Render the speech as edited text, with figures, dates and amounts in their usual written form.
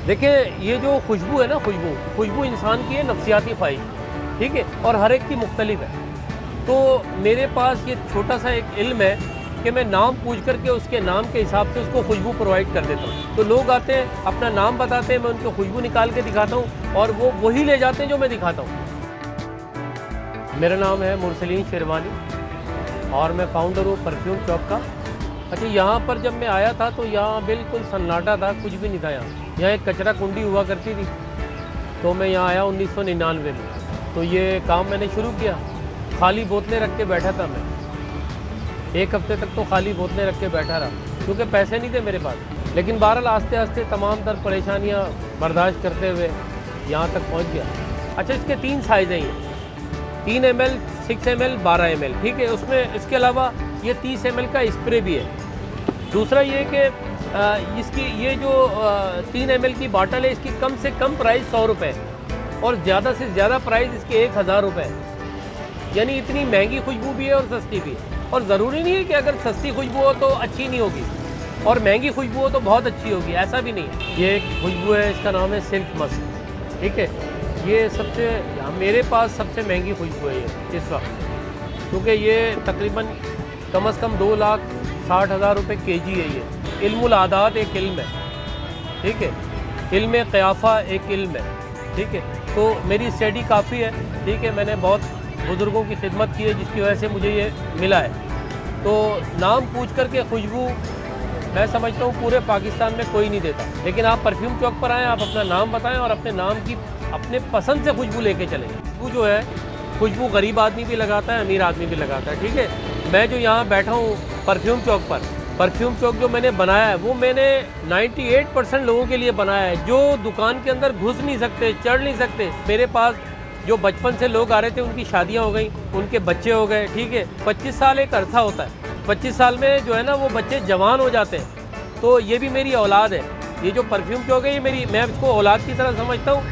देखिए, ये जो खुशबू है ना, खुशबू इंसान की है नफ्सियाती ख्वाहिश, ठीक है, और हर एक की मुख्तलिफ है। तो मेरे पास ये छोटा सा एक इल्म है कि मैं नाम पूछ करके उसके नाम के हिसाब से उसको खुशबू प्रोवाइड कर देता हूँ। तो लोग आते हैं, अपना नाम बताते हैं, मैं उनको खुशबू निकाल के दिखाता हूँ और वो वही ले जाते हैं जो मैं दिखाता हूँ। मेरा नाम है मुरसलीन शेरवानी और मैं फाउंडर हूँ परफ्यूम चौक का। अच्छा, यहाँ पर जब मैं आया था तो यहाँ बिल्कुल सन्नाटा था, कुछ भी नहीं था यहाँ एक कचरा कुंडी हुआ करती थी। तो मैं यहाँ आया 1999 में, तो ये काम मैंने शुरू किया। खाली बोतलें रख के बैठा था मैं, एक हफ्ते तक तो खाली बोतलें रख के बैठा रहा क्योंकि पैसे नहीं थे मेरे पास। लेकिन बहरहाल आस्ते आस्ते तमाम तर परेशानियाँ बर्दाश्त करते हुए यहाँ तक पहुँच गया। अच्छा, इसके 3 साइज़ हैं, ये 3 ml, 6 ml, 12 ml, ठीक है। उसमें इसके अलावा ये 30 ml का स्प्रे भी है। दूसरा ये कि इसकी ये जो 3 ml की बाटल है, इसकी कम से कम प्राइस 100 रुपये और ज़्यादा से ज़्यादा प्राइस इसके 1000 रुपये। यानी इतनी महंगी खुशबू भी है और सस्ती भी है। और ज़रूरी नहीं है कि अगर सस्ती खुशबू हो तो अच्छी नहीं होगी और महंगी खुशबू हो तो बहुत अच्छी होगी, ऐसा भी नहीं है। ये एक खुशबू है, इसका नाम है सिल्क मस्क, ठीक है। ये सबसे मेरे पास सबसे महंगी खुशबू है ये इस वक्त, क्योंकि ये तकरीबन कम से कम 2,60,000 रुपये kg है। ये इल्मुल आदात एक इल्म है, ठीक है, इल्म क़याफ़ा एक इल्म है, ठीक है। तो मेरी स्टडी काफ़ी है, ठीक है। मैंने बहुत बुज़ुर्गों की खिदमत की है जिसकी वजह से मुझे ये मिला है। तो नाम पूछ कर के खुशबू मैं समझता हूँ पूरे पाकिस्तान में कोई नहीं देता। लेकिन आप परफ्यूम चौक पर आएँ, आप अपना नाम बताएं और अपने नाम की अपने पसंद से खुशबू लेके चलें। खुशबू जो है, खुशबू गरीब आदमी भी लगाता है, अमीर आदमी भी लगाता है, ठीक है। मैं जो यहाँ बैठा हूँ परफ्यूम चौक पर, परफ्यूम चौक जो मैंने बनाया है वो मैंने 98% लोगों के लिए बनाया है जो दुकान के अंदर घुस नहीं सकते, चढ़ नहीं सकते। मेरे पास जो बचपन से लोग आ रहे थे, उनकी शादियाँ हो गई, उनके बच्चे हो गए, ठीक है। 25 साल एक अरसा होता है, 25 साल में जो है ना वो बच्चे जवान हो जाते हैं। तो ये भी मेरी औलाद है। ये जो परफ्यूम चौक है, ये मैं इसको औलाद की तरह समझता हूँ।